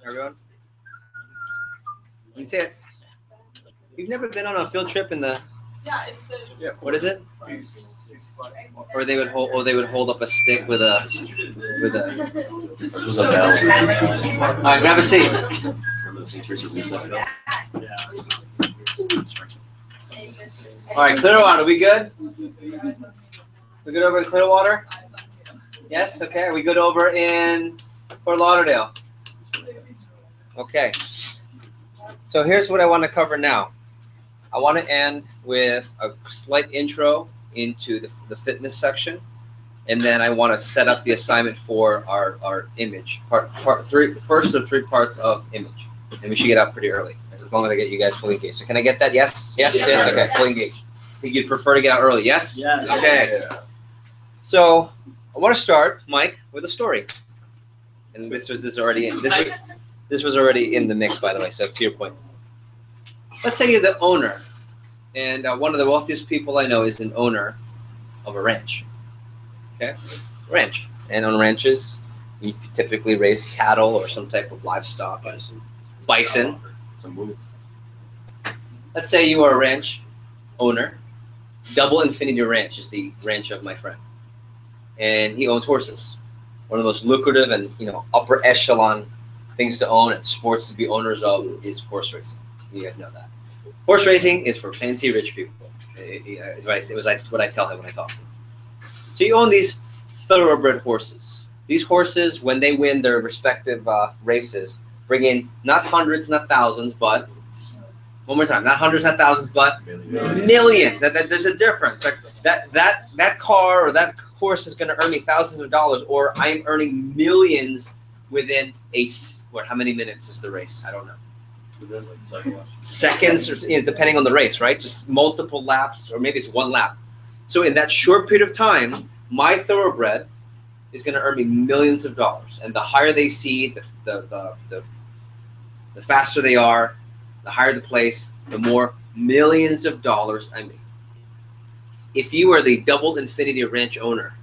Everyone? You say it. You've never been on a field trip in the. Yeah, it's the. Yeah. What is it? Or they would hold up a stick with a. This was a bell. All right, grab a seat. All right, Clearwater, we good? We good over in Clearwater? Yes. Okay. Are we good over in Fort Lauderdale? Okay. So here's what I want to cover now. I want to end with a slight intro into the fitness section, and then I want to set up the assignment for our image part three, the first of 3 parts of image, and we should get out pretty early as long as I get you guys fully engaged. So can I get that? Yes. Okay, fully engaged. I think you'd prefer to get out early. Yes. Yes. Okay. Yeah. So I want to start, Mike, with a story, and this was already in the mix, by the way. So to your point. Let's say you're the owner, and one of the wealthiest people I know is an owner of a ranch. Okay, ranch, and on ranches, you typically raise cattle or some type of livestock. Bison. Let's say you are a ranch owner. Double Infinity Ranch is the ranch of my friend, and he owns horses. One of the most lucrative and upper echelon things to own and sports to be owners of is horse racing. You guys know that. Horse racing is for fancy rich people. It was like what I tell him when I talk to him. So you own these thoroughbred horses. These horses, when they win their respective races, bring in not hundreds, not thousands, but one more time, not hundreds, not thousands, but millions. There's a difference. Like that car or that horse is going to earn me thousands of dollars, or I'm earning millions within how many minutes is the race? I don't know. Seconds, or depending on the race, right? Just multiple laps, or maybe it's 1 lap. So in that short period of time, my thoroughbred is going to earn me millions of dollars. And the higher they seed, the faster they are, the higher the place, the more millions of dollars I make. If you were the Double Infinity Ranch owner,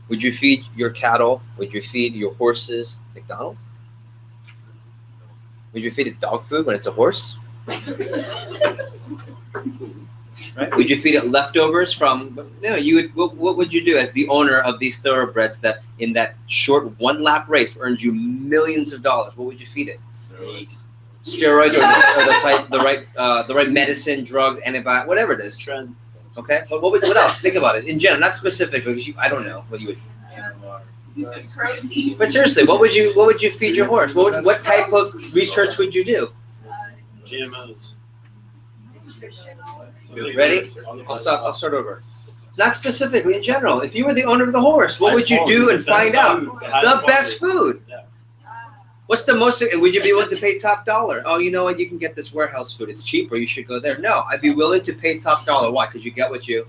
would you feed your cattle? Would you feed your horses McDonald's? Would you feed it dog food when it's a horse? Right? Would you feed it leftovers from? No, you would. What would you do as the owner of these thoroughbreds that in that short 1 lap race earned you millions of dollars? What would you feed it? Steroids, or the right medicine, drugs, antibiotics, whatever it is. Trend. Okay, but what else? Think about it in general, not specific, because I don't know what you would. But seriously, what would you feed your horse? What type of research would you do? GMOs. Ready? I'll start over. Not specifically, in general. If you were the owner of the horse, what would you do and find out? The best food. What's the most? Would you be willing to pay top dollar? Oh, you know what? You can get this warehouse food. It's cheaper. You should go there. No, I'd be willing to pay top dollar. Why? Because you get what you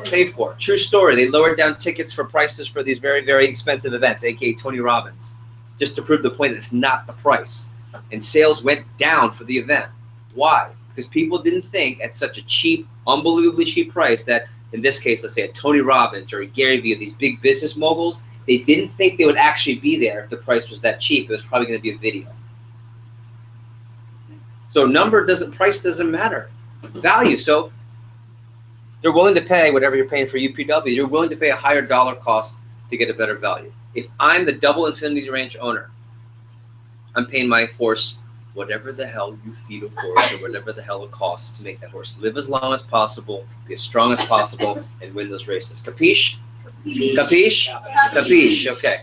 pay for. True story. They lowered down tickets for prices for these very, very expensive events, aka Tony Robbins, just to prove the point that it's not the price. And sales went down for the event. Why? Because people didn't think at such a cheap, unbelievably cheap price that, in this case, let's say a Tony Robbins or a Gary Vee, these big business moguls, they didn't think they would actually be there if the price was that cheap. It was probably going to be a video. So price doesn't matter. Value. So they're willing to pay whatever you're paying for UPW. You're willing to pay a higher dollar cost to get a better value. If I'm the Double Infinity Ranch owner, I'm paying my horse whatever the hell you feed a horse, or whatever the hell it costs to make that horse live as long as possible, be as strong as possible, and win those races. Capiche? Capiche? Capiche. Okay.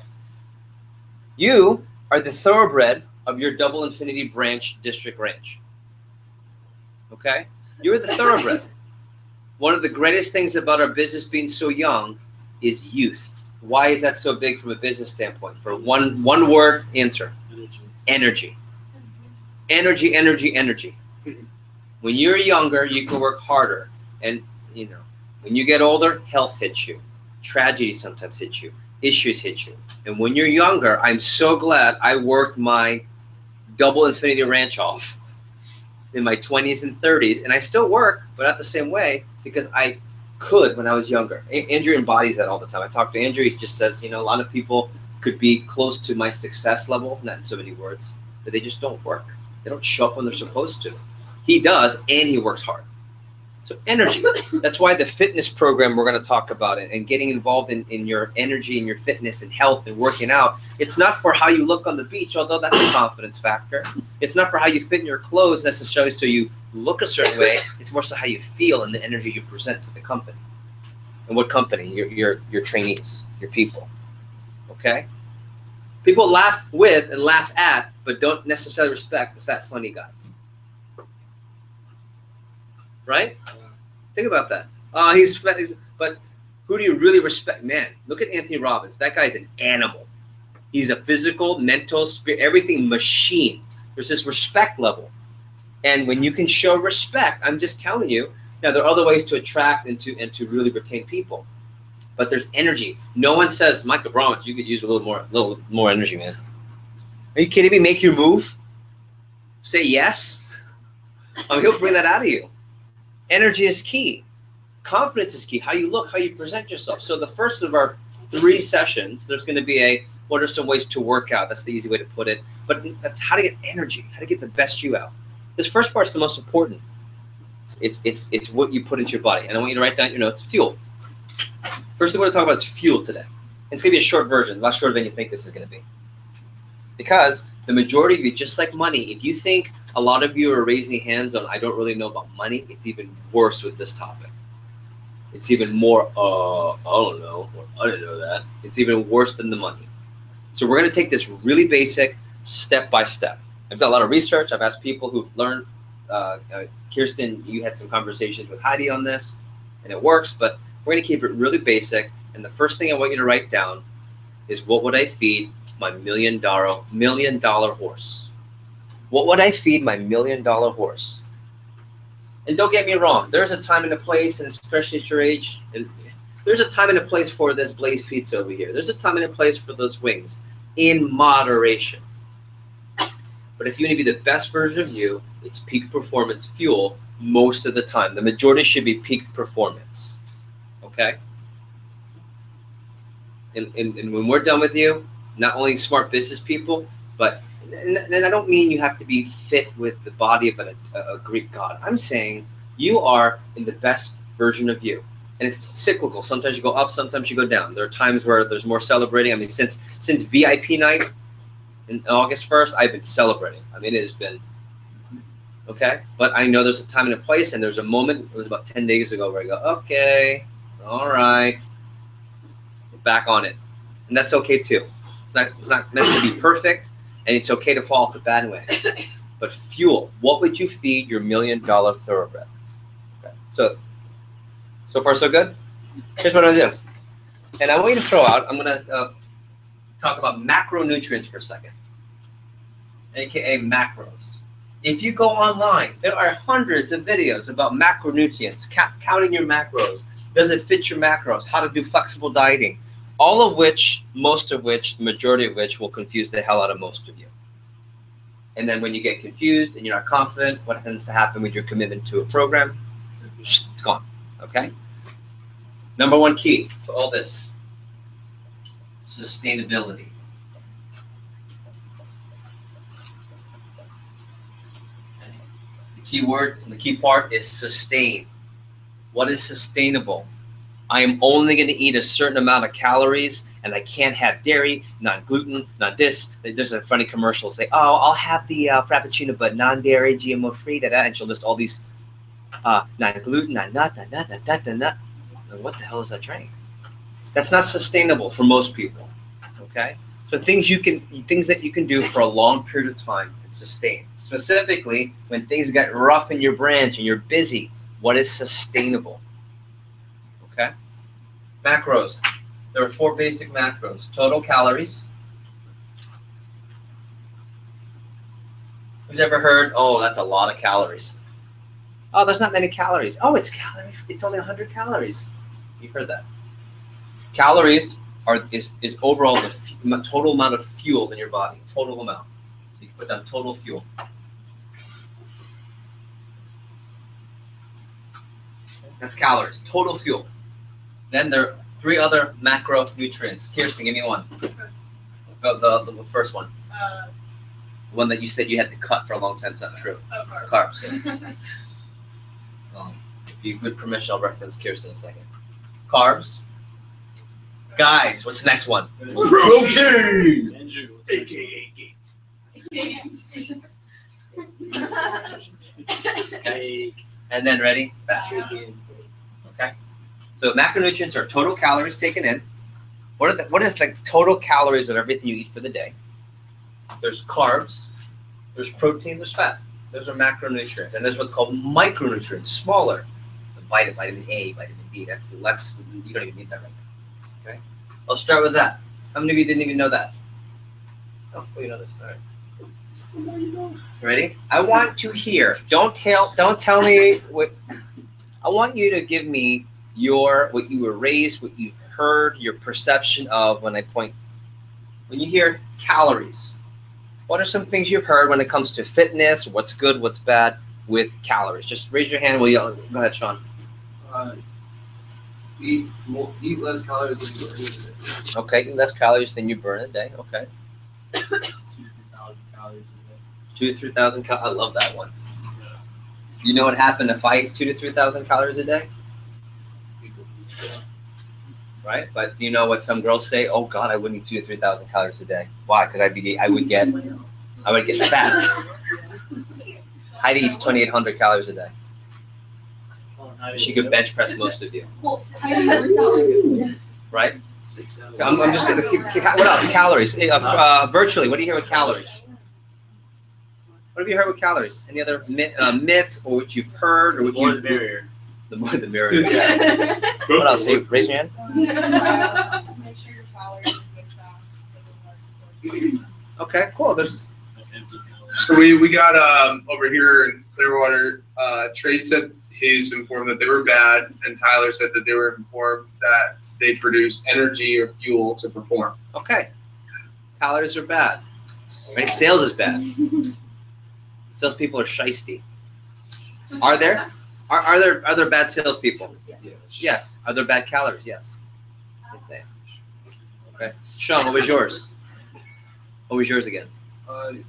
You are the thoroughbred of your Double Infinity Branch District Ranch. Okay? You're the thoroughbred. One of the greatest things about our business being so young is youth. Why is that so big from a business standpoint? For one word answer. Energy. Energy, energy, energy. When you're younger, you can work harder. And, when you get older, health hits you. Tragedy sometimes hits you. Issues hit you. And when you're younger, I'm so glad I worked my Double Infinity Ranch off in my 20s and 30s. And I still work, but not the same way, because I could when I was younger. Andrew embodies that all the time. I talk to Andrew. He just says, a lot of people could be close to my success level, not in so many words, but they just don't work. They don't show up when they're supposed to. He does, and he works hard. So energy, that's why the fitness program we're going to talk about it, and getting involved in your energy and your fitness and health and working out. It's not for how you look on the beach, although that's a confidence factor. It's not for how you fit in your clothes necessarily so you look a certain way. It's more so how you feel and the energy you present to the company. And what company? Your trainees, your people. Okay? People laugh with and laugh at, but don't necessarily respect the fat, funny guy. Right? Think about that. He's fat, but who do you really respect? Man, look at Anthony Robbins. That guy's an animal. He's a physical, mental, spirit, everything machine. There's this respect level. And when you can show respect, I'm just telling you, now there are other ways to attract and to really retain people. But there's energy. No one says, Michael Bromwich, you could use a little more energy, man. Are you kidding me? Make your move. Say yes. He'll bring that out of you. Energy is key. Confidence is key. How you look, how you present yourself. So the first of our 3 sessions, there's going to be what are some ways to work out? That's the easy way to put it. But that's how to get energy, how to get the best you out. This first part's the most important. It's what you put into your body. And I want you to write down your notes. Fuel. First thing we're going to talk about is fuel today. And it's going to be a short version, a lot shorter than you think this is going to be. Because the majority of you, just like money, if you think a lot of you are raising hands on I don't really know about money, it's even worse with this topic. It's even more, I don't know, I didn't know that. It's even worse than the money. So we're going to take this really basic step by step. I've done a lot of research. I've asked people who've learned. Kirsten, you had some conversations with Heidi on this, and it works, but we're going to keep it really basic. And the first thing I want you to write down is, what would I feed my $1 million horse? What would I feed my $1 million horse? And don't get me wrong, there's a time and a place, and especially at your age, and there's a time and a place for this Blaze Pizza over here. There's a time and a place for those wings, in moderation. But if you want to be the best version of you, it's peak performance fuel most of the time. The majority should be peak performance. Okay? And when we're done with you, not only smart business people, but, and I don't mean you have to be fit with the body of a Greek god. I'm saying you are in the best version of you. And it's cyclical. Sometimes you go up, sometimes you go down. There are times where there's more celebrating. I mean, since VIP night in August 1st, I've been celebrating. I mean, it has been, okay? But I know there's a time and a place, and there's a moment, it was about 10 days ago, where I go, okay, all right, we're back on it. And that's okay too. It's not meant to be perfect, and it's okay to fall off the bandwagon. But fuel, what would you feed your $1 million thoroughbred? Okay. So far, so good? Here's what I'm going to do. And I want you to throw out, I'm going to talk about macronutrients for a second, aka macros. If you go online, there are hundreds of videos about macronutrients, counting your macros. Does it fit your macros? How to do flexible dieting. All of which, most of which, the majority of which will confuse the hell out of most of you. And then when you get confused and you're not confident, what tends to happen with your commitment to a program? It's gone. Okay? Number one key to all this, sustainability. The key word, the key part is sustain. What is sustainable? I am only going to eat a certain amount of calories, and I can't have dairy, non-gluten, not this. There's a funny commercial say, oh, I'll have the Frappuccino, but non-dairy, GMO-free, and she'll list all these non-gluten, non-nut, non-nut. What the hell is that drink? That's not sustainable for most people, okay? So things that you can do for a long period of time and sustain. Specifically, when things get rough in your branch and you're busy, what is sustainable? Okay? Macros. There are 4 basic macros. Total calories. Who's ever heard, oh, that's a lot of calories? Oh, there's not many calories. Oh, it's only 100 calories. You've heard that. Calories is overall the total amount of fuel in your body. Total amount. So you can put down total fuel. That's calories. Total fuel. Then there are 3 other macronutrients. Kirsten, give me one. The first one. The one that you said you had to cut for a long time. It's not true. Carbs. If you give permission, I'll reference Kirsten in a second. Carbs. Guys, what's the next one? Protein. AKA Okay. And then ready? Fat. Okay. So macronutrients are total calories taken in. What is the total calories of everything you eat for the day? There's carbs, there's protein, there's fat. Those are macronutrients. And there's what's called micronutrients, smaller. Vitamin A, vitamin D. That's you don't even need that right now. Okay. I'll start with that. How many of you didn't even know that? Oh, well, you know this. All right. Ready? I want to hear. Don't tell me what. I want you to give me what you were raised, what you've heard, your perception of when you hear calories. What are some things you've heard when it comes to fitness? What's good? What's bad with calories? Just raise your hand. Go ahead, Sean. Eat less calories than you burn in a day. Okay, eat less calories than you burn a day. Okay. 2,000 to 3,000 calories a day. 2,000 to 3,000 calories. I love that one. You know what happened if I ate 2,000 to 3,000 calories a day? Right, but do you know what some girls say? Oh God, I wouldn't eat 2,000 to 3,000 calories a day. Why? Because I would get fat. Heidi eats 2,800 calories a day. She could bench press most of you. Right? I'm just gonna keep. What else? Calories. Virtually. What do you hear with calories? What have you heard with calories? Any other myths or what you've heard or what more the merrier. The more the merrier. Yeah. What else? Raise your hand. Make sure your calories and good fats. Okay, cool. So we got over here in Clearwater, Trey said he's informed that they were bad, and Tyler said that they were informed that they produce energy or fuel to perform. Okay. Calories are bad. Right? Sales is bad. Salespeople are shisty. Are there? Are there bad salespeople? Yes. Are there bad calories? Yes. Same thing. Okay. Sean, what was yours? What was yours again? Eat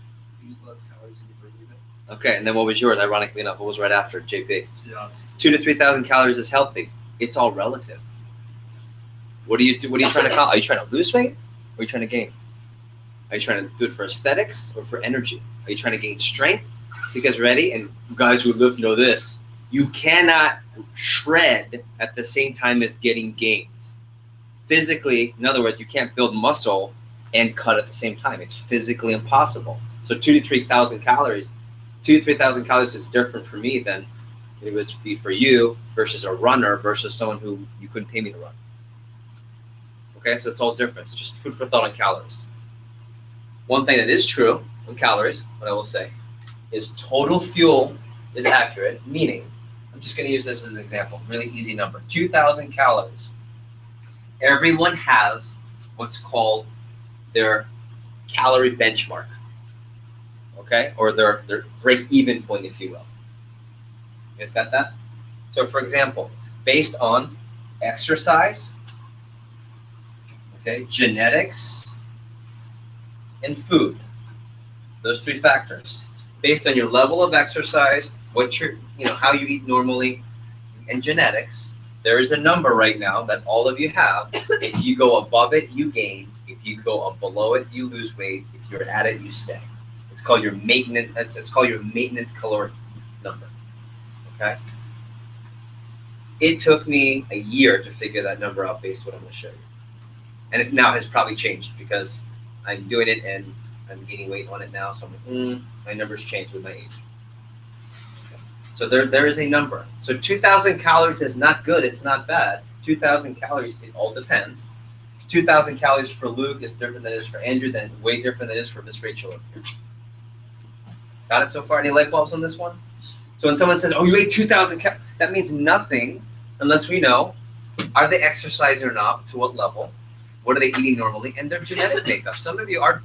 less calories than you burn in a day. Okay, and then what was yours? Ironically enough, what was right after JP? Yeah. 2,000 to 3,000 calories is healthy. It's all relative. What are you trying to call? Are you trying to lose weight? Or are you trying to gain? Are you trying to do it for aesthetics or for energy? Are you trying to gain strength? Because ready, and guys who live know this, you cannot shred at the same time as getting gains. Physically, in other words, you can't build muscle and cut at the same time. It's physically impossible. So 2,000 to 3,000 calories, 2,000 to 3,000 calories is different for me than it was for you versus a runner versus someone who you couldn't pay me to run. Okay, so it's all different. It's just food for thought on calories. One thing that is true on calories, what I will say, is total fuel is accurate, meaning, I'm just going to use this as an example, really easy number, 2,000 calories. Everyone has what's called their calorie benchmark, okay, or their break-even point, if you will. You guys got that? So, for example, based on exercise, okay, genetics, and food, those three factors, based on your level of exercise, how you eat normally, and genetics, there is a number right now that all of you have. If you go above it, you gain. If you go below it, you lose weight. If you're at it, you stay. It's called your maintenance. It's called your maintenance caloric number. Okay. It took me a year to figure that number out based on what I'm going to show you, and it now has probably changed because I'm doing it and I'm gaining weight on it now. So I'm like, my numbers change with my age. So there is a number. So 2,000 calories is not good. It's not bad. 2,000 calories, it all depends. 2,000 calories for Luke is different than it is for Andrew, then way different than it is for Miss Rachel up here. Got it so far? Any light bulbs on this one? So when someone says, oh, you ate 2,000 calories, that means nothing unless we know, are they exercising or not, to what level, what are they eating normally, and their genetic makeup. Some of you are,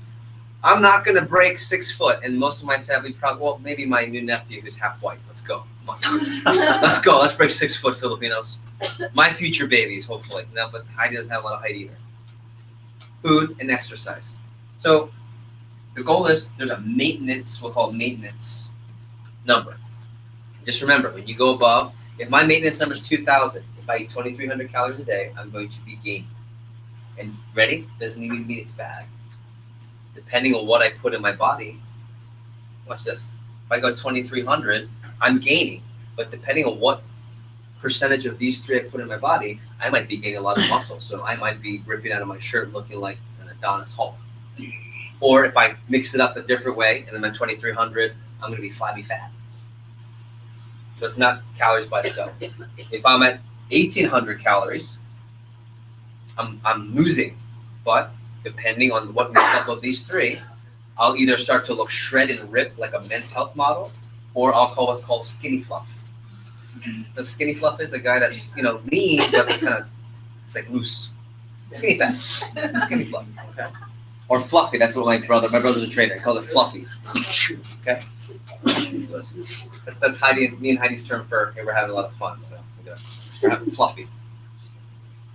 I'm not going to break 6 foot, and most of my family probably, well, maybe my new nephew who's half white. Let's go. Let's go. Let's break 6 foot Filipinos. My future babies, hopefully. No, but Heidi doesn't have a lot of height either. Food and exercise. So the goal is there's a maintenance, we'll call it maintenance number. Just remember, when you go above, if my maintenance number is 2,000, if I eat 2,300 calories a day, I'm going to be gaining. And ready? Doesn't even mean it's bad. Depending on what I put in my body, watch this. If I go 2,300, I'm gaining. But depending on what percentage of these three I put in my body, I might be gaining a lot of muscle. So I might be ripping out of my shirt looking like an Adonis Hulk. Or if I mix it up a different way, and then I'm 2,300, I'm going to be flabby fat. So it's not calories by itself. If I'm at 1,800 calories, I'm losing. But depending on what makeup of these three, I'll either start to look shredded and ripped like a men's health model, or I'll call what's called skinny fluff. The skinny fluff is a guy that's lean, but kind of it's like loose. Skinny fat. Skinny fluff. Okay. Or fluffy. That's what my brother's a trainer. He calls it fluffy. Okay. That's me and Heidi's term for we're having a lot of fun. So we're having fluffy.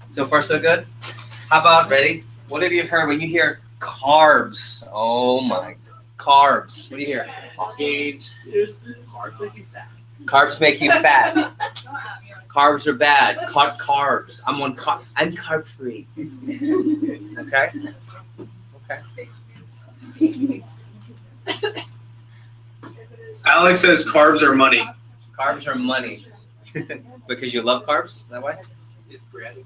So far so good. How about ready? What have you heard when you hear carbs? Oh my, carbs. What do you hear? Carbs make you fat. Carbs make you fat. Carbs are bad. Cut carbs. I'm carb free. Okay. Okay. Alex says carbs are money. Carbs are money. Because you love carbs? Is that why? It's bread.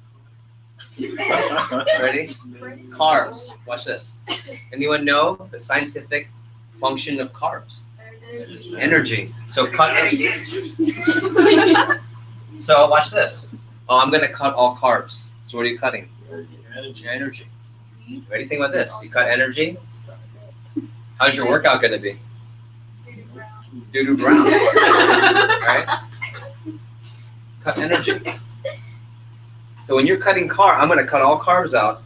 Ready? Carbs. Watch this. Anyone know the scientific function of carbs? Energy. So cut. So watch this. Oh, I'm gonna cut all carbs. So what are you cutting? Energy. Ready? Think about this. You cut energy. How's your workout gonna be? Doo-doo brown. Right? Cut energy. So when you're cutting I'm going to cut all carbs out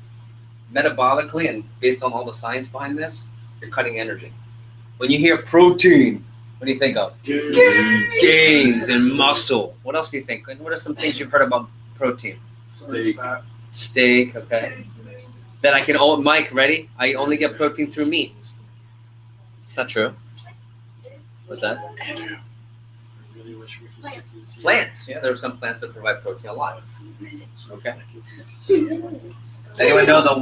metabolically, and based on all the science behind this, you're cutting energy. When you hear protein, what do you think of? Gains and muscle. What else do you think? What are some things you've heard about protein? Steak, okay. Then I can, Mike, ready? I only get protein through meat. It's not true. What's that? Plants. Yeah, there are some plants that provide protein a lot. Okay. Anyone know the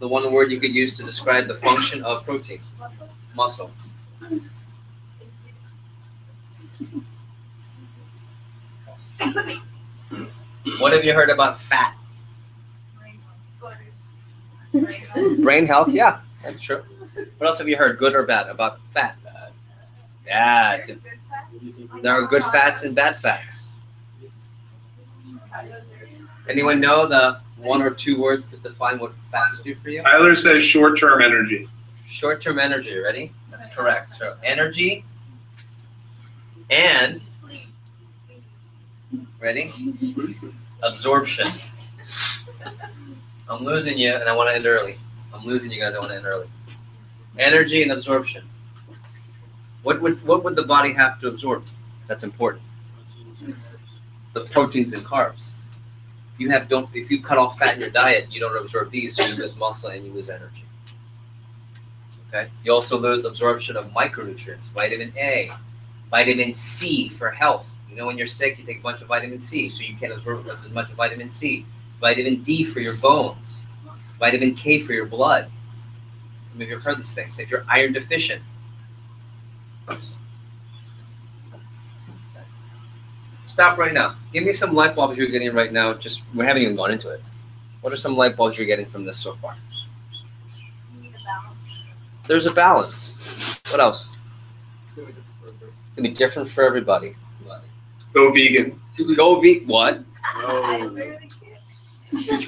one word you could use to describe the function of protein? Muscle. What have you heard about fat? Brain health. Yeah, that's true. What else have you heard, good or bad, about fat? Bad. There are good fats and bad fats. Anyone know the one or two words to define what fats do for you? Tyler says short-term energy. Short-term energy, ready? That's correct. So energy and, ready? Absorption. I'm losing you and I want to end early. I'm losing you guys, I want to end early. Energy and absorption. What would the body have to absorb? That's important. The proteins and carbs. If you cut off fat in your diet, you don't absorb these, so you lose muscle and you lose energy. Okay. You also lose absorption of micronutrients, vitamin A, vitamin C for health. When you're sick, you take a bunch of vitamin C, so you can't absorb as much of vitamin C. Vitamin D for your bones. Vitamin K for your blood. Maybe you've heard these things. If you're iron deficient. Stop right now. Give me some light bulbs you're getting right now. We haven't even gone into it. What are some light bulbs you're getting from this so far? You need a balance. There's a balance. What else? It's going to be different for everybody. Go vegan. Go vegan. What? No.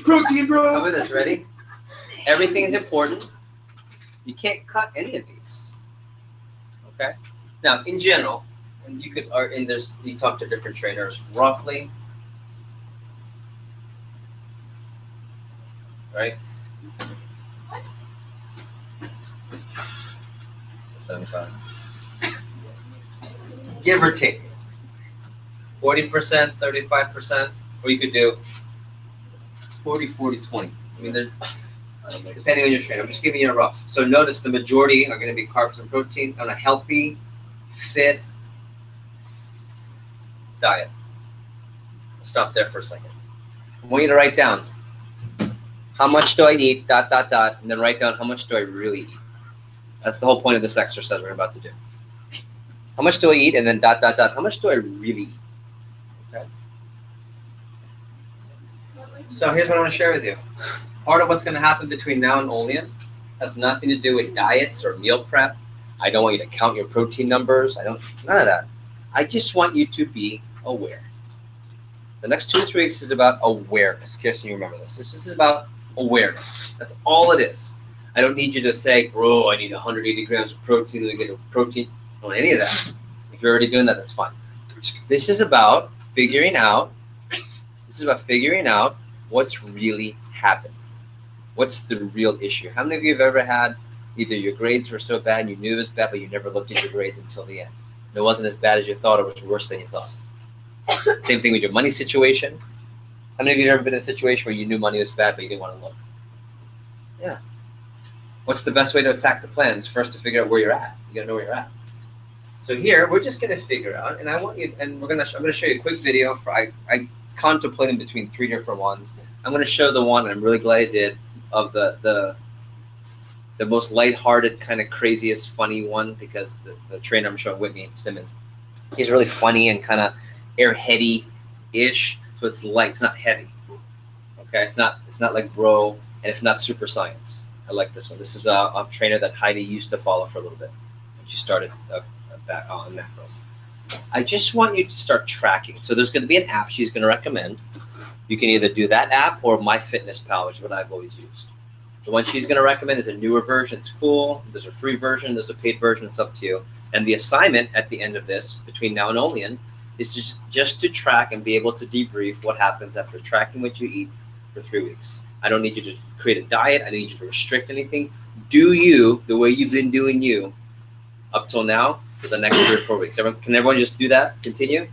Protein, bro. How about this? Ready? Everything is important. You can't cut any of these. Okay. Now, in general, and you talk to different trainers. Roughly, right? 75. Give or take. 40%, 35%, or you could do 40, 40, 20. I mean, depending on your strain. I'm just giving you a rough. So notice the majority are going to be carbs and protein on a healthy, fit diet. I'll stop there for a second. I want you to write down how much do I eat, ... and then write down how much do I really eat. That's the whole point of this exercise we're about to do. How much do I eat, and then ... how much do I really eat? Okay. So here's what I want to share with you. Part of what's going to happen between now and Olean has nothing to do with diets or meal prep. I don't want you to count your protein numbers. None of that. I just want you to be aware. The next 2 to 3 weeks is about awareness. Kirsten, you remember this. This is about awareness. That's all it is. I don't need you to say, bro, I need 180 grams of protein to get a protein. I don't want any of that. If you're already doing that, that's fine. This is about figuring out what's really happening. What's the real issue? How many of you have ever had either your grades were so bad and you knew it was bad, but you never looked at your grades until the end? It wasn't as bad as you thought, or it was worse than you thought. Same thing with your money situation. How many of you have ever been in a situation where you knew money was bad, but you didn't want to look? Yeah. What's the best way to attack the plans? First, to figure out where you're at. You gotta know where you're at. So here, we're just gonna figure out, and I want you, and I'm gonna show you a quick video. I contemplated between 3 different ones. I'm gonna show the one, and I'm really glad I did, of the most lighthearted, kind of craziest, funny one, because the trainer I'm showing, Whitney Simmons, he's really funny and kind of airheady-ish. So it's light, it's not heavy. Okay, it's not like bro, and it's not super science. I like this one. This is a trainer that Heidi used to follow for a little bit when she started back on macros. I just want you to start tracking. So there's going to be an app she's going to recommend. You can either do that app or MyFitnessPal, which is what I've always used. The one she's going to recommend is a newer version. It's cool. There's a free version. There's a paid version. It's up to you. And the assignment at the end of this, between now and Olean, is just to track and be able to debrief what happens after tracking what you eat for 3 weeks. I don't need you to create a diet. I don't need you to restrict anything. Do you the way you've been doing you up till now for the next 3 or 4 weeks. Can everyone just do that? Continue?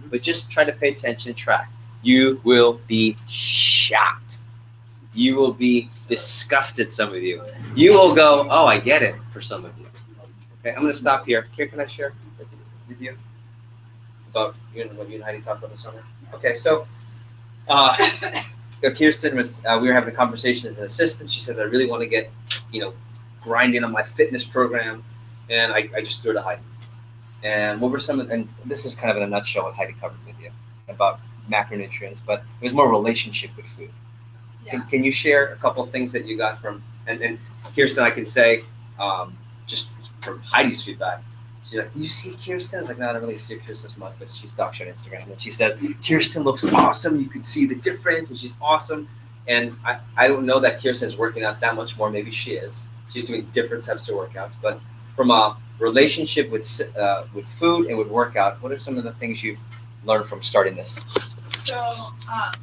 But just try to pay attention and track. You will be shocked. You will be disgusted, some of you. You will go, oh, I get it, for some of you. Okay, I'm going to stop here. Here, can I share with you about what you and Heidi talked about this summer? Okay, so Kirsten was, we were having a conversation as an assistant. She says, I really want to get, grinding on my fitness program. And I just threw it to Heidi. And what were and this is kind of in a nutshell what Heidi covered with you about macronutrients, but it was more relationship with food. Yeah. Can you share a couple of things that you got from, and Kirsten, I can say, just from Heidi's feedback, she's like, do you see Kirsten? I was like, no, I don't really see Kirsten as much, but she stalks her on Instagram. And she says, Kirsten looks awesome. You can see the difference, and she's awesome. And I don't know that Kirsten's working out that much more. Maybe she is. She's doing different types of workouts. But from a relationship with food and with workout, what are some of the things you've learned from starting this? So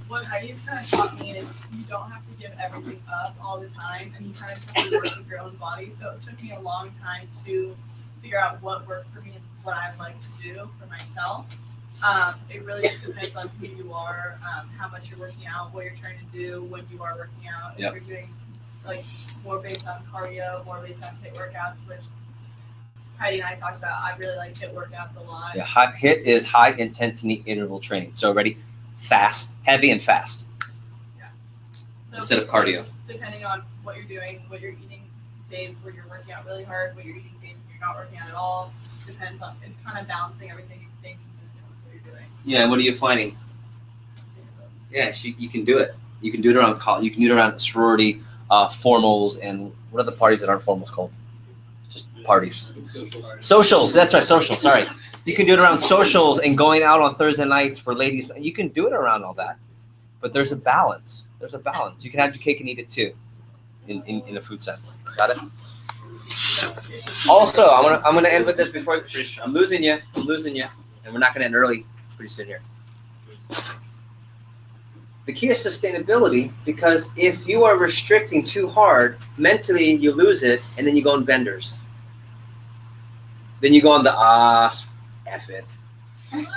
what Heidi's kind of taught me is you don't have to give everything up all the time, and you kind of just have to work with your own body. So it took me a long time to figure out what worked for me and what I like to do for myself. It really just depends on who you are, how much you're working out, what you're trying to do when you are working out. If you're doing like more based on cardio, more based on HIIT workouts, which Heidi and I talked about. I really like HIIT workouts a lot. Yeah, HIIT is high intensity interval training. So already fast, heavy and fast. Yeah. So instead of cardio. Depending on what you're doing, what you're eating, days where you're working out really hard, what you're eating days where you're not working out at all. Depends on, it's kind of balancing everything and staying consistent with what you're doing. Yeah, and what are you finding? Yeah, you can do it. You can do it around college. You can do it around sorority, formals, and what are the parties that aren't formals called? Just parties. Socials. That's right, socials. Sorry. You can do it around socials and going out on Thursday nights for ladies. You can do it around all that. But there's a balance. There's a balance. You can have your cake and eat it too, in a food sense. Got it? Also, I'm gonna end with this before I'm losing you, and we're not gonna end early pretty soon here. The key is sustainability, because if you are restricting too hard, mentally you lose it, and then you go on benders. Then you go on the F it,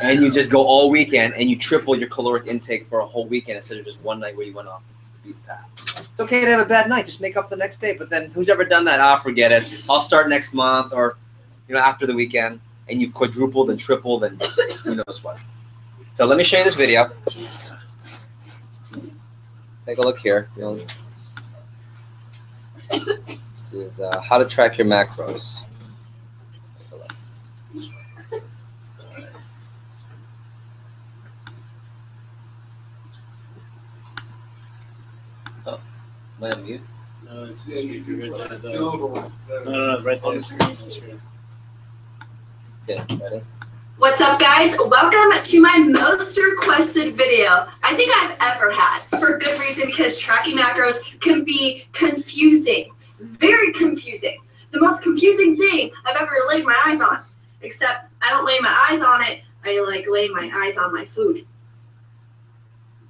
and you just go all weekend, and you triple your caloric intake for a whole weekend instead of just one night where you went off. beef pat. It's okay to have a bad night. Just make up the next day. But then who's ever done that? Ah, forget it. I'll start next month or, after the weekend. And you've quadrupled and tripled and who knows what. So let me show you this video. Take a look here. This is how to track your macros. Take a look. Oh, am I on mute? No, it's the speaker right there. No, No, right there. On the screen. Yeah, ready? What's up, guys? Welcome to my most requested video I think I've ever had. For good reason, because tracking macros can be confusing. Very confusing. The most confusing thing I've ever laid my eyes on. Except I don't lay my eyes on it, I lay my eyes on my food.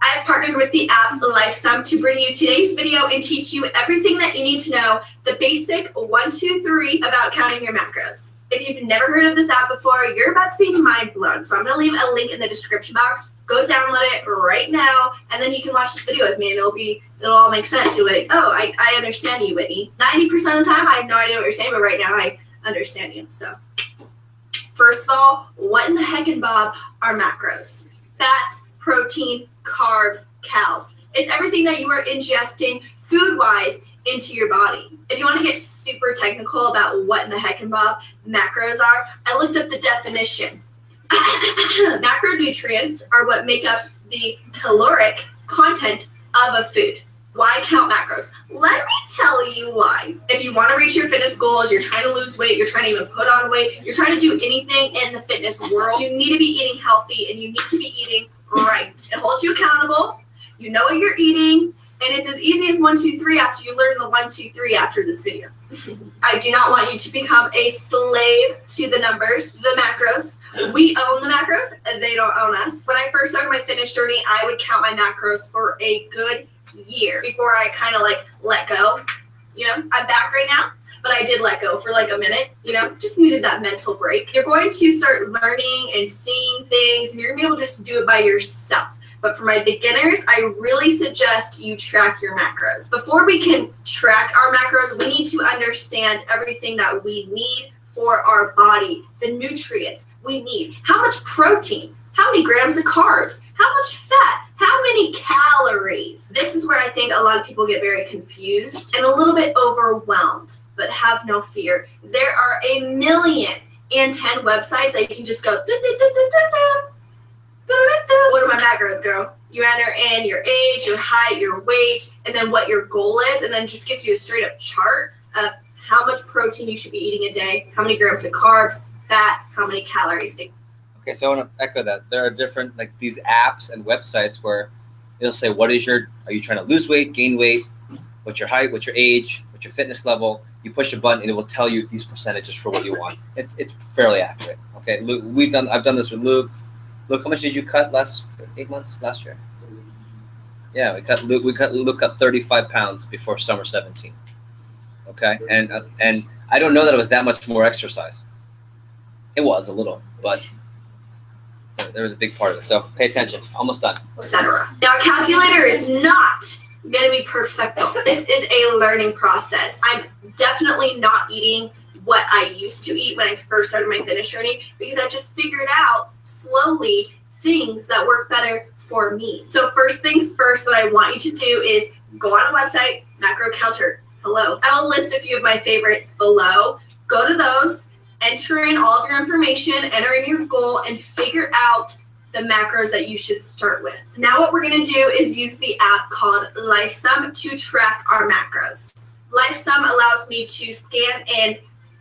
I've partnered with the app LifeSum to bring you today's video and teach you everything that you need to know, the basic 1, 2, 3 about counting your macros. If you've never heard of this app before, you're about to be mind blown. So I'm going to leave a link in the description box. Go download it right now, and then you can watch this video with me, and it'll all make sense. You'll be like, oh, I understand you, Whitney. 90% of the time, I have no idea what you're saying, but right now I understand you. So first of all, what in the heck and Bob are macros? Fats, protein, carbs, calories. It's everything that you are ingesting food-wise into your body. If you want to get super technical about what in the heck and Bob macros are, I looked up the definition. Macronutrients are what make up the caloric content of a food. Why count macros? Let me tell you why. If you want to reach your fitness goals, you're trying to lose weight, you're trying to even put on weight, you're trying to do anything in the fitness world, you need to be eating healthy and you need to be eating right. It holds you accountable. You know what you're eating, and it's as easy as 1, 2, 3 after you learn the 1, 2, 3 after this video. I do not want you to become a slave to the numbers, the macros. We own the macros, and they don't own us. When I first started my fitness journey, I would count my macros for a good year before I kind of let go. I'm back right now, but I did let go for a minute, just needed that mental break. You're going to start learning and seeing things, and you're going to be able to just do it by yourself. But for my beginners, I really suggest you track your macros. Before we can track our macros, we need to understand everything that we need for our body, the nutrients we need, how much protein, how many grams of carbs, how much fat, how many calories. This is where I think a lot of people get very confused and a little bit overwhelmed, but have no fear. There are 1,000,010 websites that you can just go, what are my macros, girl? You enter in your age, your height, your weight, and then what your goal is, and then just gives you a straight up chart of how much protein you should be eating a day, how many grams of carbs, fat, how many calories. Okay, so I want to echo that. There are different, these apps and websites where it'll say, are you trying to lose weight, gain weight, what's your height, what's your age, what's your fitness level. You push a button and it will tell you these percentages for what you want. It's fairly accurate. Okay, Luke, I've done this with Luke. Luke, how much did you cut 8 months last year? Yeah, we cut Luke up 35 pounds before summer 17. Okay, and I don't know that it was that much more exercise. It was a little, but there was a big part of it. So pay attention. Almost done. Etc. Now, a calculator is not going to be perfecto. This is a learning process. I'm definitely not eating what I used to eat when I first started my fitness journey because I just figured out slowly things that work better for me. So first things first, what I want you to do is go on a website, Macro Counter. Hello. I will list a few of my favorites below. Go to those, enter in all of your information, enter in your goal, and figure out the macros that you should start with. Now what we're going to do is use the app called LifeSum to track our macros. LifeSum allows me to scan in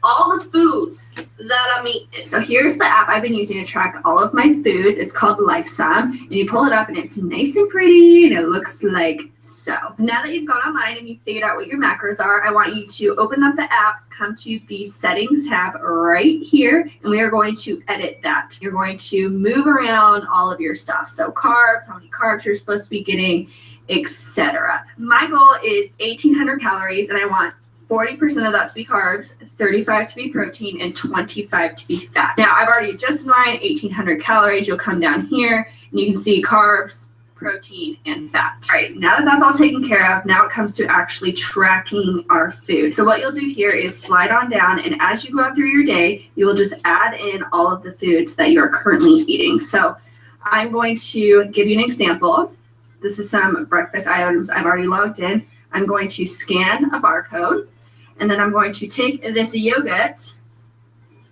all the foods that I'm eating. So here's the app I've been using to track all of my foods. It's called LifeSum, and you pull it up and it's nice and pretty and it looks like so. Now that you've gone online and you've figured out what your macros are, I want you to open up the app, come to the settings tab right here, and we are going to edit that. You're going to move around all of your stuff. So carbs, how many carbs you're supposed to be getting, etc. My goal is 1,800 calories, and I want 40% of that to be carbs, 35 to be protein, and 25 to be fat. Now, I've already adjusted mine, 1,800 calories. You'll come down here, and you can see carbs, protein, and fat. All right, now that that's all taken care of, now it comes to actually tracking our food. So what you'll do here is slide on down, and as you go through your day, you will just add in all of the foods that you're currently eating. So I'm going to give you an example. This is some breakfast items I've already logged in. I'm going to scan a barcode, and then I'm going to take this yogurt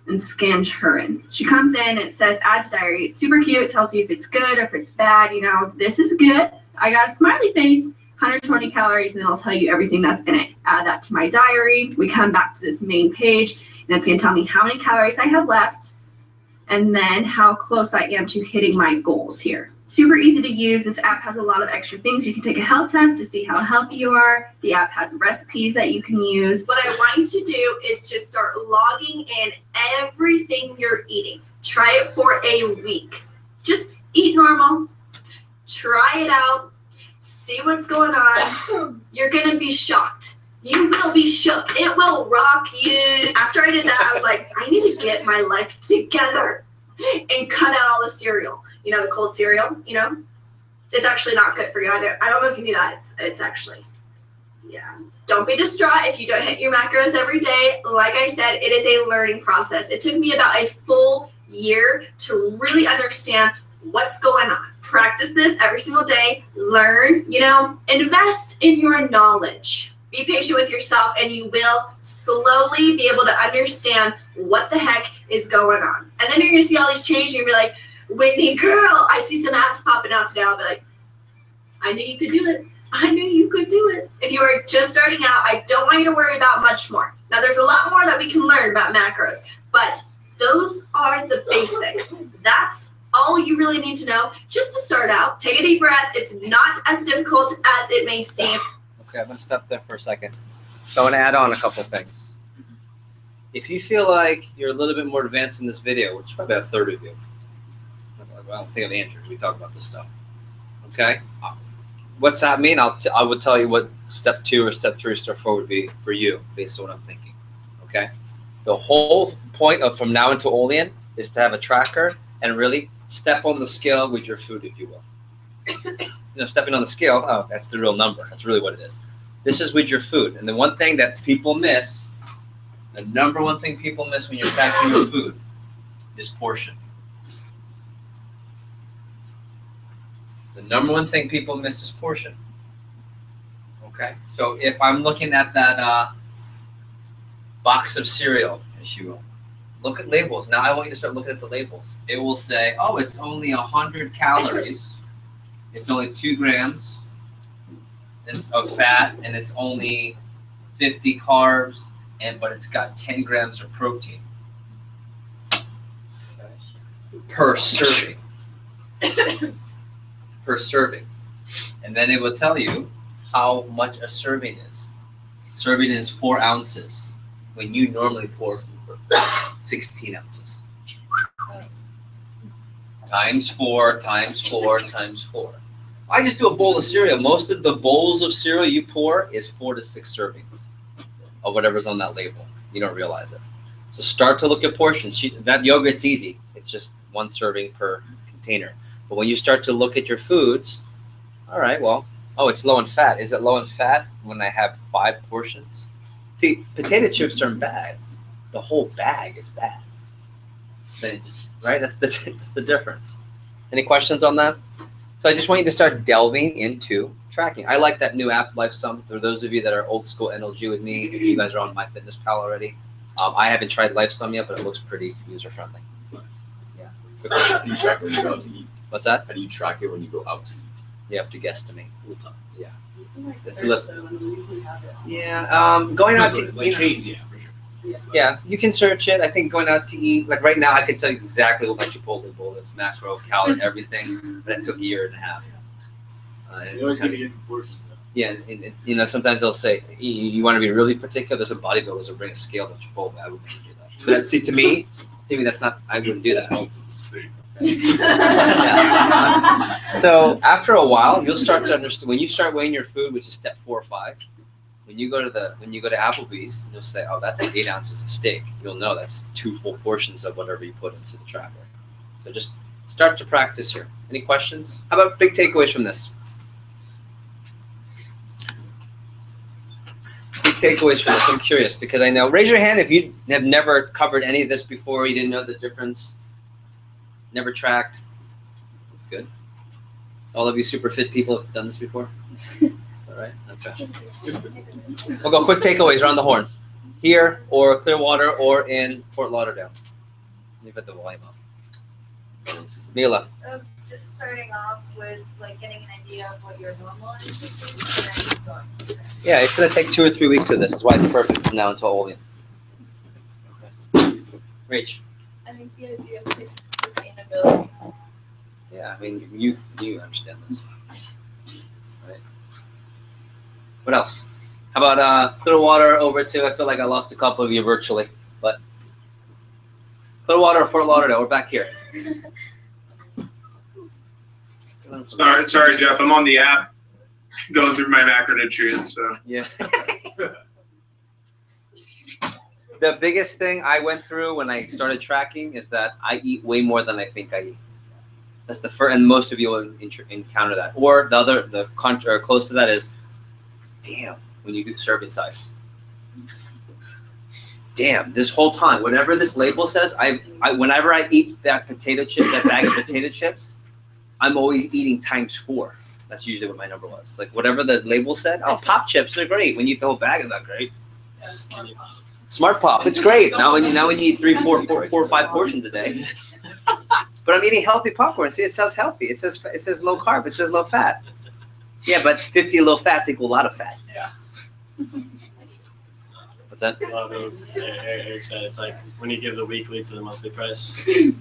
and scan her in. She comes in, it says add to diary. It's super cute. It tells you if it's good or if it's bad. You know, this is good. I got a smiley face, 120 calories, and then I'll tell you everything that's in it. Add that to my diary. We come back to this main page, and it's going to tell me how many calories I have left, and then how close I am to hitting my goals here. Super easy to use. This app has a lot of extra things. You can take a health test to see how healthy you are. The app has recipes that you can use. What I want you to do is just start logging in everything you're eating. Try it for a week. Just eat normal. Try it out. See what's going on. You're going to be shocked. You will be shook. It will rock you. After I did that, I was like, I need to get my life together and cut out all the cereal. You know, the cold cereal, you know? It's actually not good for you. I don't know if you knew that. It's actually, yeah. Don't be distraught if you don't hit your macros every day. Like I said, it is a learning process. It took me about a full year to really understand what's going on. Practice this every single day. Learn, you know, invest in your knowledge. Be patient with yourself, and you will slowly be able to understand what the heck is going on. And then you're going to see all these changes, and you're going to be like, Whitney, girl, I see some apps popping out today. I'll be like, I knew you could do it. I knew you could do it. If you are just starting out, I don't want you to worry about much more. Now, there's a lot more that we can learn about macros, but those are the basics. That's all you really need to know just to start out. Take a deep breath. It's not as difficult as it may seem. Okay, I'm going to stop there for a second. So I want to add on a couple things. If you feel like you're a little bit more advanced in this video, which is probably about a third of you, I don't think of Andrew. We talk about this stuff. Okay? What's that mean? I would tell you what step 2 or step 3 or step 4 would be for you based on what I'm thinking. Okay? The whole point of from now into Olean is to have a tracker and really step on the scale with your food, if you will. You know, stepping on the scale, oh, that's the real number. That's really what it is. This is with your food. And the one thing that people miss, the number one thing people miss when you're tracking your food is portion. The number one thing people miss is portion. Okay? So if I'm looking at that box of cereal, as you will, look at labels. Now I want you to start looking at the labels. It will say, oh, it's only 100 calories. It's only 2 grams of fat, and it's only 50 carbs, but it's got 10 grams of protein per serving. Per serving. And then it will tell you how much a serving is. Serving is 4 ounces when you normally pour 16 ounces. Times 4, times 4, times 4. I just do a bowl of cereal. Most of the bowls of cereal you pour is 4 to 6 servings of whatever's on that label. You don't realize it. So start to look at portions. That yogurt's easy. It's just 1 serving per container. But when you start to look at your foods, all right, well, oh, it's low in fat. Is it low in fat when I have 5 portions? See, potato chips aren't bad. The whole bag is bad. Right? That's the difference. Any questions on that? So I just want you to start delving into tracking. I like that new app, LifeSum. For those of you that are old school NLG with me, you guys are on MyFitnessPal already. I haven't tried LifeSum yet, but it looks pretty user-friendly. Yeah. How do you track it when you go out to eat? What's that? How do you track it when you go out to eat? You have to guesstimate. Yeah. It's a Search little. them and usually have it. Yeah. Going out to like change, yeah, for sure. Yeah, you can search it. I think going out to eat, like right now, I can tell you exactly what my Chipotle bowl is, macro, calorie, everything. But it took a year and a half. You always gotta get proportions. Yeah, and you know, sometimes they'll say, you want to be really particular. There's a bodybuilders that bring a scale to Chipotle. I would never do that. But see, to me, that's not. I wouldn't do that. Yeah. So after a while, you'll start to understand. When you start weighing your food, which is step 4 or 5, when you go to Applebee's, you'll say, "Oh, that's 8 ounces of steak." You'll know that's 2 full portions of whatever you put into the tracker. So just start to practice here. Any questions? How about big takeaways from this? Big takeaways from this. I'm curious because I know. Raise your hand if you have never covered any of this before. You didn't know the difference. Never tracked. That's good. So all of you super fit people have done this before. All right. Okay. We'll go quick takeaways around the horn. Here or Clearwater or in Fort Lauderdale. Let me put the volume up. Mila. Just starting off with like getting an idea of what your normal intake is, and then going from there. Yeah, it's going to take 2 or 3 weeks of this. That's why it's perfect from now until Olean. Okay. Rach. I think the idea of sustainability. Yeah, I mean, you understand this. Right. What else? How about Clearwater over to, I feel like I lost a couple of you virtually, but Clearwater or Fort Lauderdale, we're back here. Sorry, Jeff. I'm on the app going through my macronutrients. So Yeah. The biggest thing I went through when I started tracking is that I eat way more than I think I eat. That's the first, and most of you will encounter that. Or the contra, or close to that is, damn, when you do serving size. Damn, this whole time, whatever this label says, I whenever I eat that potato chip, that bag of potato chips, I'm always eating ×4. That's usually what my number was. Like whatever the label said, oh, pop chips are great. When you eat the whole bag, it's not great. Smart Pop, it's great. Now when you eat 3, 4, 4 or 5 portions a day. But I'm eating healthy popcorn. See, it says healthy. It says low carb. It says low fat. Yeah, but 50 low fats equal a lot of fat. Yeah. What's that? Well, I mean, Eric said it's like when you give the weekly to the monthly price. You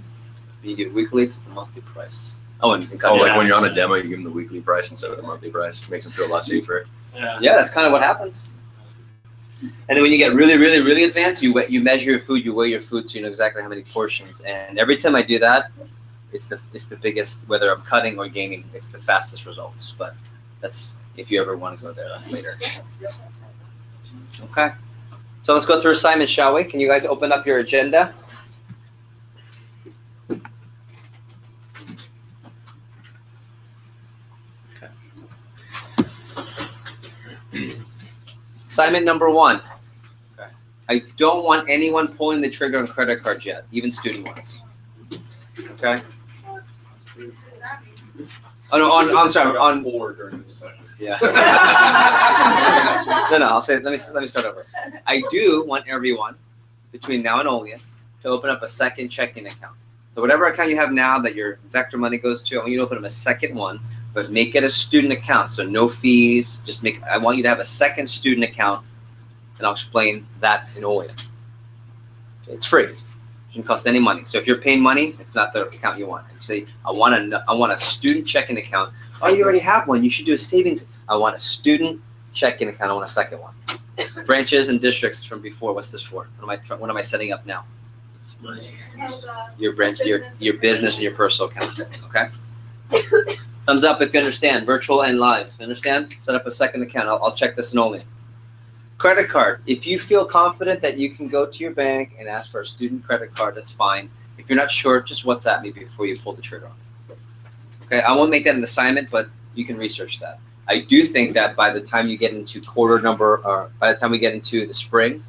get weekly to the monthly price. Oh, and Like when you're on a demo, you give them the weekly price instead of the monthly price. It makes them feel a lot safer. Yeah, that's kind of what happens. And then when you get really, really, really advanced, you measure your food, you weigh your food, so you know exactly how many portions. And every time I do that, it's the biggest. Whether I'm cutting or gaining, it's the fastest results. But that's if you ever want to go there. That's later. Okay. So let's go through assignments, shall we? Can you guys open up your agenda? Assignment number 1. Okay. I don't want anyone pulling the trigger on credit cards yet, even student ones. Okay. Oh no, I'm sorry. On 4 during this session. Yeah. No. I'll say. Let me start over. I do want everyone between now and Olean to open up a second checking account. So whatever account you have now that your vector money goes to, I want you to open up a second one, but make it a student account. So no fees. I want you to have a second student account, and I'll explain that in Olean. It's free. It doesn't cost any money. So if you're paying money, it's not the account you want. You say, I want a student checking account. Oh, you already have one. You should do a savings. I want a student checking account. I want a second one. Branches and districts from before. What's this for? What am I setting up now? Your branch, your business and your personal account. Okay. Thumbs up if you understand. Virtual and live. Understand? Set up a second account. I'll check this in Olean. Credit card. If you feel confident that you can go to your bank and ask for a student credit card, that's fine. If you're not sure, just WhatsApp me before you pull the trigger on it. Okay, I won't make that an assignment, but you can research that. I do think that by the time you get into by the time we get into the spring,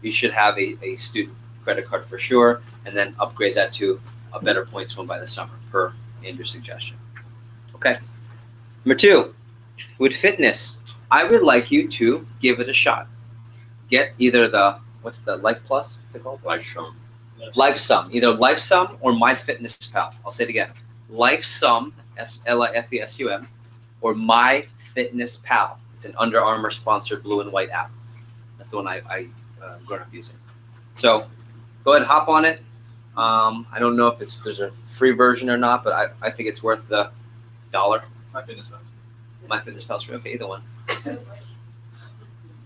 you should have a student credit card for sure, and then upgrade that to a better points one by the summer, per Andrew's suggestion. Okay. Number 2, with fitness, I would like you to give it a shot. Get either what's the Life Plus? What's it called? LifeSum. Either LifeSum or MyFitnessPal. I'll say it again. LifeSum, LIFESUM, or MyFitnessPal. It's an Under Armour sponsored blue and white app. That's the one I grown up using. So go ahead, hop on it. I don't know if there's a free version or not, but I think it's worth the $1. MyFitnessPal's free. Okay, either one.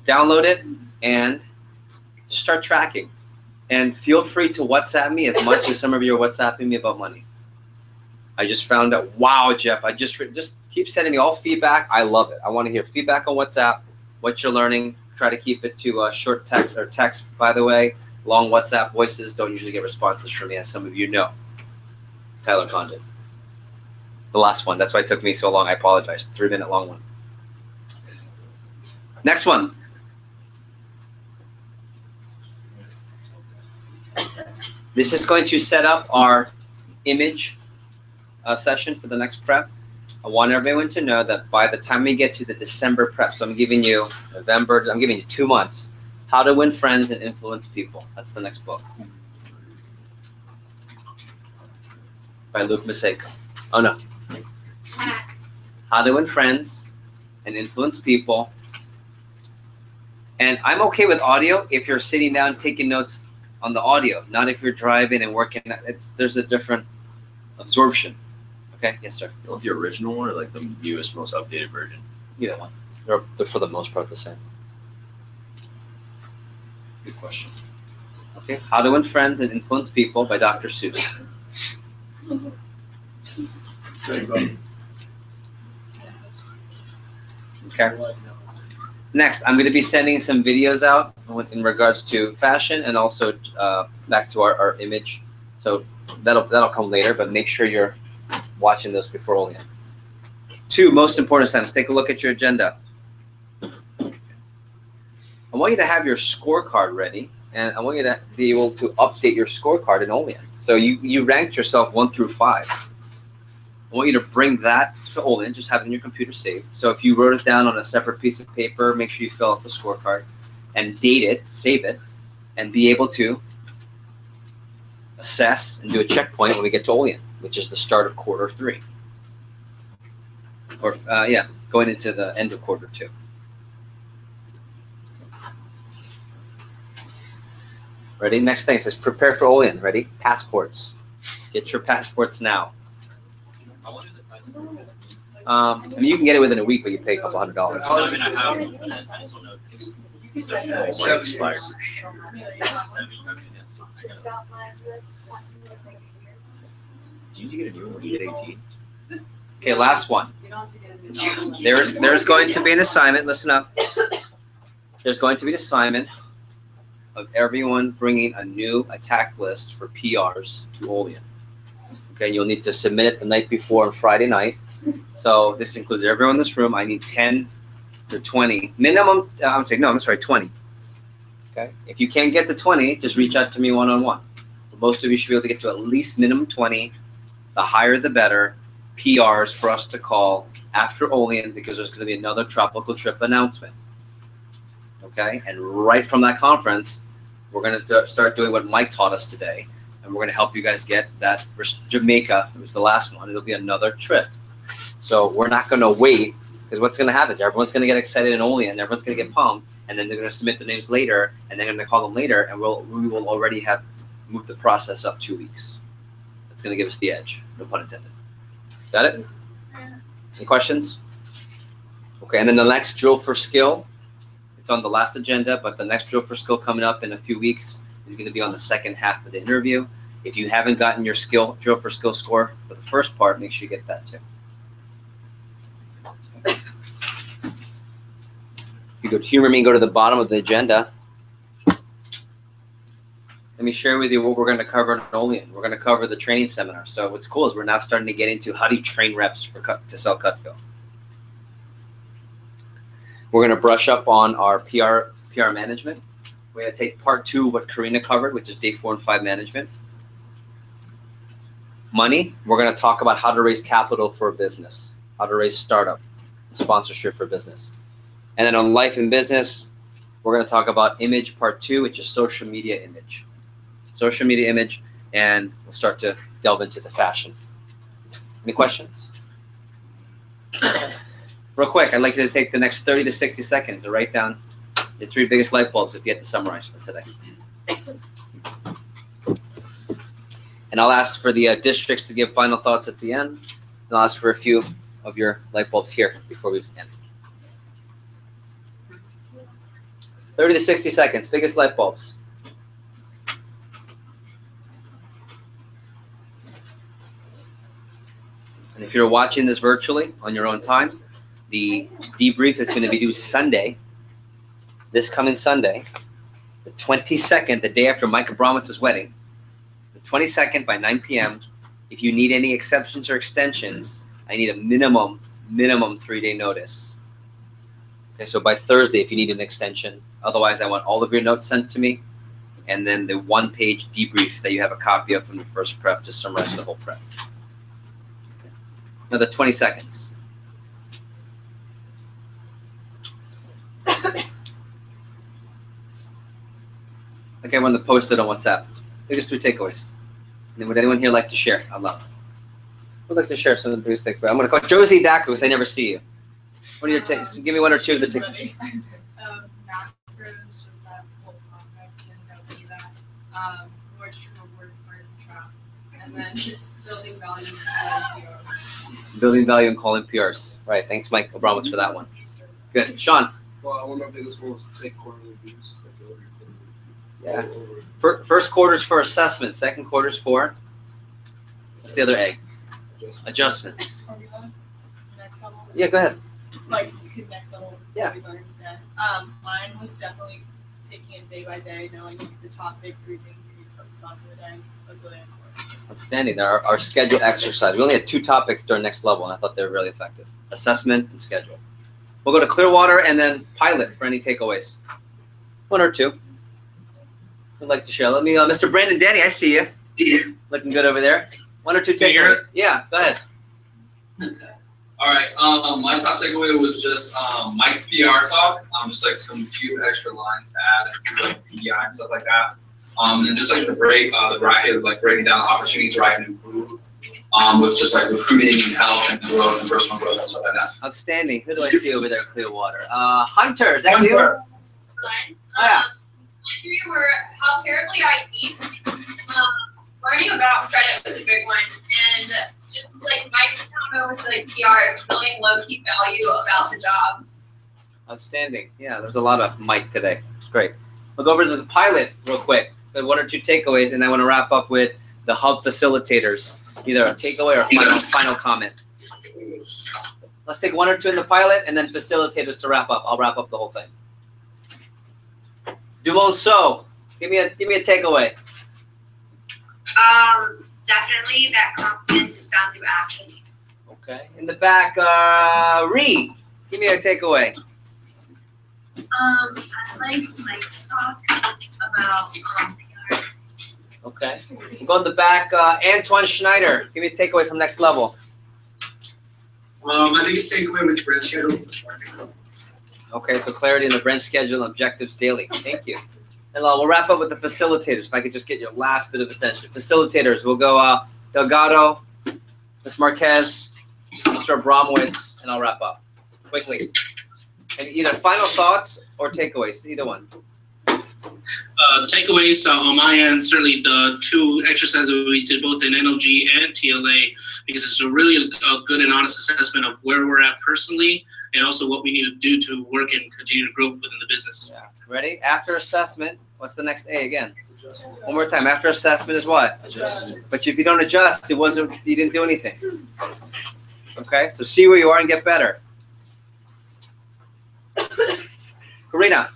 Download it and just start tracking. And feel free to WhatsApp me as much as some of you are WhatsApping me about money. I just found out, wow, Jeff, I just keep sending me all feedback. I love it. I want to hear feedback on WhatsApp, what you're learning. Try to keep it to short text or text, by the way. Long WhatsApp voices don't usually get responses from me, as some of you know. Tyler Condon. The last one. That's why it took me so long. I apologize. 3-minute long one. Next one. This is going to set up our image session for the next prep. I want everyone to know that by the time we get to the December prep, so I'm giving you November, I'm giving you 2 months, How to Win Friends and Influence People. That's the next book. By Luke Maseko. Oh no. How to Win Friends and Influence People. And I'm okay with audio if you're sitting down taking notes on the audio, not if you're driving and working. There's a different absorption. Okay, yes, sir. You want the original one or like the newest, most updated version? Either one. They're for the most part the same. Good question. Okay, How to Win Friends and Influence People by Dr. Seuss. Okay. Next, I'm going to be sending some videos out in regards to fashion and also back to our image. So that'll come later, but make sure you're watching those before Olean. 2 most important steps. Take a look at your agenda. I want you to have your scorecard ready, and I want you to be able to update your scorecard in Olean. So you ranked yourself 1 through 5. I want you to bring that to Olean, just have it in your computer saved. So if you wrote it down on a separate piece of paper, make sure you fill out the scorecard and date it, save it, and be able to assess and do a checkpoint when we get to Olean, which is the start of quarter 3. Or, going into the end of quarter 2. Ready? Next thing, it says prepare for Olean. Ready? Passports. Get your passports now. You can get it within a week, but you pay a couple $100. It's expired. Do you need to get a new one when you hit 18? Okay, last one. There's going to be an assignment. Listen up. There's going to be an assignment of everyone bringing a new attack list for PRs to Olean. Okay, you'll need to submit it the night before on Friday night. So this includes everyone in this room. I need 10 to 20 minimum. 20. Okay, if you can't get to 20, just reach out to me one-on-one. Most of you should be able to get to at least minimum 20. The higher, the better. PRs for us to call after Olean because there's going to be another tropical trip announcement. Okay, and right from that conference, we're going to start doing what Mike taught us today, and we're going to help you guys get that. Jamaica, it was the last one. It'll be another trip. So we're not going to wait because what's going to happen is everyone's going to get excited in Olean, everyone's going to get pumped, and then they're going to submit the names later, and they're going to call them later, and we will already have moved the process up 2 weeks. That's going to give us the edge. No pun intended. Got it? Any questions? Okay, and then the next drill for skill, it's on the last agenda, but the next drill for skill coming up in a few weeks is going to be on the second half of the interview. If you haven't gotten your drill for skill score for the first part, make sure you get that too. If you go to humor me and go to the bottom of the agenda, let me share with you what we're going to cover in Olean. We're going to cover the training seminar. So what's cool is we're now starting to get into how do you train reps to sell Cutco. We're going to brush up on our PR management. We're going to take part 2 of what Karina covered, which is day 4 and 5 management. Money, we're going to talk about how to raise capital for a business, how to raise startup, sponsorship for business. And then on life and business, we're going to talk about image part 2, which is social media image. Social media image, and we'll start to delve into the fashion. Any questions? Real quick, I'd like you to take the next 30 to 60 seconds and write down your 3 biggest light bulbs if you had to summarize for today. And I'll ask for the districts to give final thoughts at the end. And I'll ask for a few of your light bulbs here before we end. 30 to 60 seconds, biggest light bulbs. And if you're watching this virtually on your own time, the debrief is going to be due Sunday, this coming Sunday, the 22nd, the day after Mike Abramowitz's wedding, the 22nd by 9 p.m. If you need any exceptions or extensions, I need a minimum 3-day notice. Okay, so by Thursday, if you need an extension. Otherwise, I want all of your notes sent to me, and then the 1-page debrief that you have a copy of from the first prep to summarize the whole prep. Another 20 seconds. Okay, I want to post it on WhatsApp. Biggest 3 takeaways. And then would anyone here like to share? I'd love. Would like to share some of the biggest takeaways. I'm going to call Josie Daku because I never see you. What are your takes? Give me 1 or 2 of the takeaways. Macros, just that whole topic, didn't know any of that. Which rewards part is a trap. And then building value and calling PRs. Building value and calling PRs. Right. Thanks, Mike Abramowitz, for that one. Good. Sean. Well, one of my biggest goals is to take quarterly reviews. Yeah. First quarter's for assessment. Second quarter's for? What's the other A? Adjustment. Next level. Yeah, go ahead. Like next level. Yeah. Mine was definitely taking it day by day, knowing the top big 3 things you need to focus on for the day was really important. Outstanding. Our scheduled exercise. We only had 2 topics during next level, and I thought they were really effective. Assessment and schedule. We'll go to Clearwater and then pilot for any takeaways. 1 or 2. I'd like to share. Let me, Mr. Brandon Danny, I see you. Looking good over there. 1 or 2 takeaways. Yeah, go ahead. All right. My top takeaway was just Mike's PR talk. Just like some few extra lines to add, to, like PDI and stuff like that. And just like the breaking down opportunities where I can improve. With just like recruiting and health and growth and personal growth and stuff like that. Outstanding. Who do I see over there at Clearwater? Hunter, is that you? Yeah. You were how terribly I eat. Learning about credit was a big one, and just like Mike's comment with like PRs, really low key value about the job. Outstanding. Yeah, there's a lot of Mike today. It's great. We'll go over to the pilot real quick. 1 or 2 takeaways, and I want to wrap up with the hub facilitators, either a takeaway or final comment. Let's take 1 or 2 in the pilot, and then facilitators to wrap up. I'll wrap up the whole thing. Dumont So, give me a takeaway. Definitely that confidence is found through action. Okay. In the back, Ree, give me a takeaway. I liked Mike's talk about PRs. Okay. We'll go in the back, Antoine Schneider, give me a takeaway from next level. My biggest takeaway was branch schedule. Okay, so clarity in the branch schedule and objectives daily. Thank you. And we'll wrap up with the facilitators. If I could just get your last bit of attention. Facilitators, we'll go Delgado, Ms. Marquez, Mr. Abramowitz, and I'll wrap up quickly. And either final thoughts or takeaways, either one. Takeaways on my end, certainly the 2 exercises that we did both in NLG and TLA, because it's a really a good and honest assessment of where we're at personally and also what we need to do to work and continue to grow within the business. Yeah. Ready? After assessment, what's the next A again? Adjustment. One more time. After assessment is what? Adjustment. But if you don't adjust, you didn't do anything. Okay? So see where you are and get better. Karina.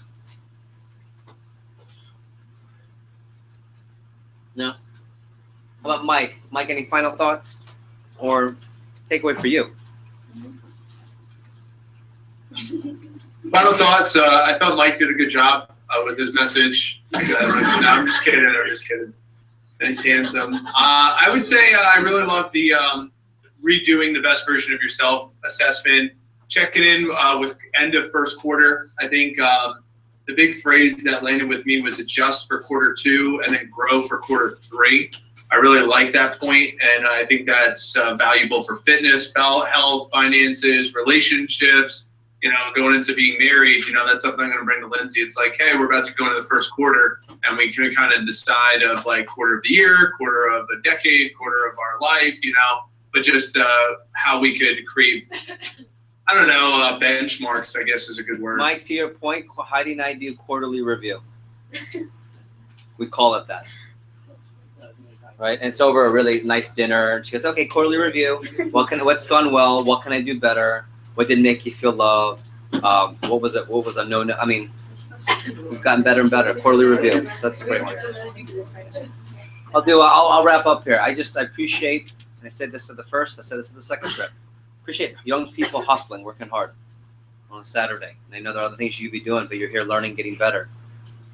No? How about Mike? Mike, any final thoughts or takeaway for you? Final thoughts. I thought Mike did a good job with his message. No, I'm just kidding. I'm just kidding. He's handsome. I would say I really love the redoing the best version of yourself assessment. Checking in with end of first quarter. I think the big phrase that landed with me was adjust for quarter 2 and then grow for quarter 3. I really like that point, and I think that's valuable for fitness, health, finances, relationships. You know, going into being married, you know, that's something I'm going to bring to Lindsay. It's like, hey, we're about to go into the first quarter, and we can kind of decide of like quarter of the year, quarter of a decade, quarter of our life, you know, but just how we could create, I don't know, benchmarks, I guess is a good word. Mike, to your point, Heidi and I do quarterly review. We call it that. Right? And it's over a really nice dinner. She goes, okay, quarterly review. What's gone well? What can I do better? What didn't make you feel loved? What was it? What was a no? I mean, we've gotten better and better. Quarterly review. So that's a great one. I'll wrap up here. I appreciate, and I said this at the first, I said this at the second trip. Appreciate young people hustling, working hard on a Saturday. And I know there are other things you could be doing, but you're here learning, getting better.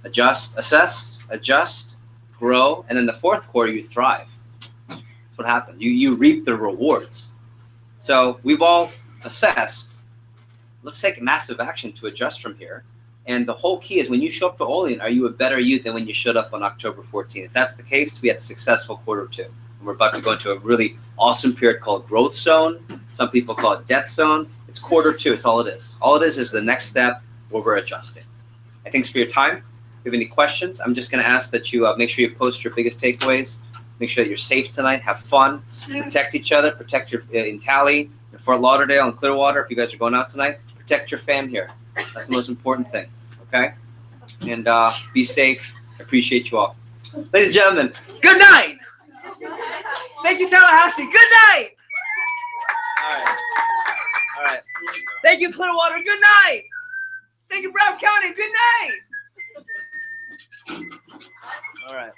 Adjust, assess, adjust, grow, and in the fourth quarter, you thrive. That's what happens. You reap the rewards. So we've all assessed. Let's take massive action to adjust from here. And the whole key is when you show up to Olean, are you a better you than when you showed up on October 14th? If that's the case, we had a successful quarter two. And we're about to go into a really awesome period called growth zone. Some people call it death zone. It's quarter two. It's all it is. All it is the next step where we're adjusting. Thanks for your time. If you have any questions, I'm just going to ask that you make sure you post your biggest takeaways. Make sure that you're safe tonight. Have fun. Protect each other. Protect your in Tally, in Fort Lauderdale, and Clearwater. If you guys are going out tonight, protect your fam here. That's the most important thing. Okay? And be safe. I appreciate you all. Ladies and gentlemen, good night. Thank you, Tallahassee. Good night. All right. All right. Thank you, Clearwater. Good night. Thank you, Brown County. Good night. All right.